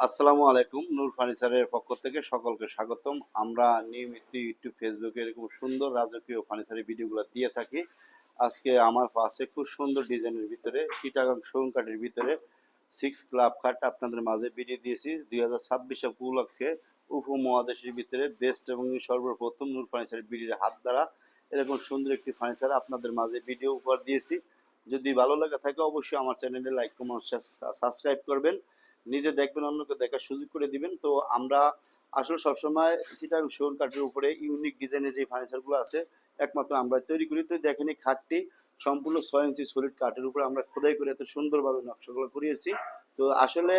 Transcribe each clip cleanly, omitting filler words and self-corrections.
আসসালামু আলাইকুম। নূর ফার্নিচারের পক্ষ থেকে সকলকে স্বাগতম। আমরা নিয়মিত ইউটিউব, ফেসবুকে এরকম সুন্দর রাজকীয় ফার্নিচারের ভিডিওগুলো দিয়ে থাকি। আজকে আমার পাশে খুব সুন্দর ডিজাইনের ভিতরে চিটাগাং সেগুন কাঠের ভিতরে 6 ক্লাব খাট আপনাদের মাঝে ভিডিও দিয়েছি। 2026 উপলক্ষে উপমহাদেশের ভিতরে বেস্ট এবং সর্বপ্রথম নূর ফার্নিচারের ভিডিওর হাত দ্বারা এরকম সুন্দর একটি ফার্নিচার আপনাদের মাঝে ভিডিও উপহার দিয়েছি। যদি ভালো লাগে থাকে অবশ্যই আমার চ্যানেলে লাইক, কমেন্ট, সাবস্ক্রাইব করবেন। নিজে দেখবেন, অন্যকে দেখার সুযোগ করে দিবেন। তো আমরা আসলে সবসময় চিটাগাং সেগুন কাঠের উপরে ইউনিক ডিজাইনের যে ফার্নিচারগুলো আছে একমাত্র আমরা তৈরি করি। তো দেখেন এই খাটটি সম্পূর্ণ 6 ইঞ্চি সলিড কাঠের উপরে আমরা খোদাই করে এত সুন্দরভাবে নকশাগুলো করিয়েছি। তো আসলে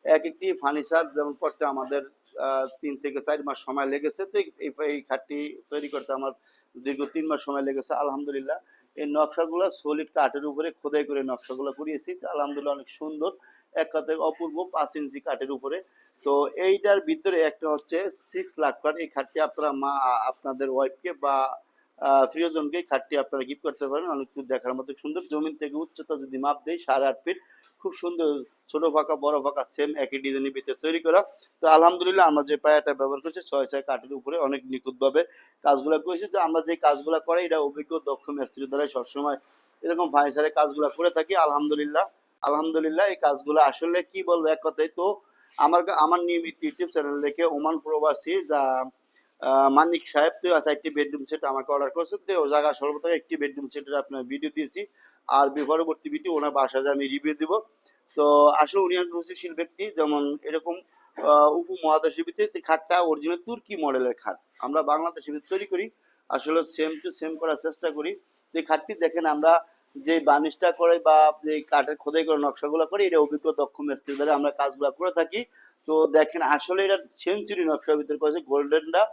এক একটি ফার্নিচার যেমন করতে আমাদের 3 থেকে 4 মাস সময় লেগেছে। তো এই খাটটি তৈরি করতে আমার দীর্ঘ 3 মাস সময় লেগেছে আলহামদুলিল্লাহ। এই নকশাগুলো সলিড কাঠের উপরে খোদাই করে নকশাগুলো করিয়েছি। তো আলহামদুলিল্লাহ অনেক সুন্দর, এক কথায় অপূর্ব, 5 ইঞ্চি কাঠের উপরে। তো এইটার ভিতরে একটা হচ্ছে 6 লাখ কাঠ। এই খাটটি আপনারা আপনাদের ওয়াইফকে বা প্রিয়জনকে এই খাটটি আপনারা গিফট করতে পারেন। অনেক দেখার মতো সুন্দর, জমিন থেকে উচ্চতা যদি মাপ দেয় 8.5 ফিট, খুব সুন্দর। ছোট ফাঁকা বড় ফাঁকা সেম একই ডিজাইনের ভিতরে তৈরি করা। তো আলহামদুলিল্লাহ আমরা যে পায়াটা ব্যবহার করছি 6 6 কাঠের উপরে অনেক নিখুঁতভাবে কাজগুলো করেছি। তো আমরা যে কাজগুলো করে এটা অভিজ্ঞ দক্ষ মিস্ত্রির দ্বারাই সবসময় এরকম ফার্নিচারের কাজগুলো করে থাকি আলহামদুলিল্লাহ। আলহামদুলিল্লাহ এই কাজগুলো আসলে কি বলবো এক কথায়। তো আমার নিয়মিত ইউটিউব চ্যানেল দেখে ওমান প্রবাসী যা মানিক সাহেব, তো আচ্ছা একটি বেডরুম সেট আমাকে অর্ডার করেছেন। তো ও জায়গা সর্বপ্রথম একটি বেডরুম সেটের আপনার ভিডিও দিয়েছি, আর পরবর্তী ভিডিও ওনার বাসা যে আমি রিভিউ দিব। তো আসলে উনি এক রুচিশীল ব্যক্তি, যেমন এরকম উপমহাদেশের ভিতরে খাটটা অরিজিনাল তুর্কি মডেলের খাট আমরা বাংলাদেশের ভিতরে তৈরি করি। আসলে সেম টু সেম করার চেষ্টা করি। তো এই খাটটি দেখেন আমরা যে বার্নিশটা করে বা যে কাঠের খোদাই করে নকশাগুলো করি, এটা অভিজ্ঞ দক্ষ মিস্ত্রি দ্বারা আমরা কাজগুলো করে থাকি। তো দেখেন আসলে এটা সেঞ্চুরি নকশার ভিতরে করেছে গোল্ডেনটা।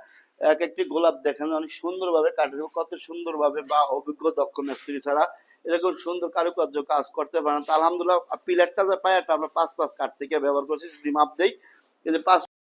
এক একটি গোলাপ দেখেন অনেক সুন্দরভাবে কাঠের কত সুন্দরভাবে, বা অভিজ্ঞ দক্ষ মিস্ত্রি ছাড়া এরকম সুন্দর কারুকার্য কাজ করতে পারেন। তো আলহামদুলিল্লাহ পিলারটা যে পায়াটা আমরা 5 5 কাঠ থেকে ব্যবহার করছি, যদি মাপ দেই এই যে 5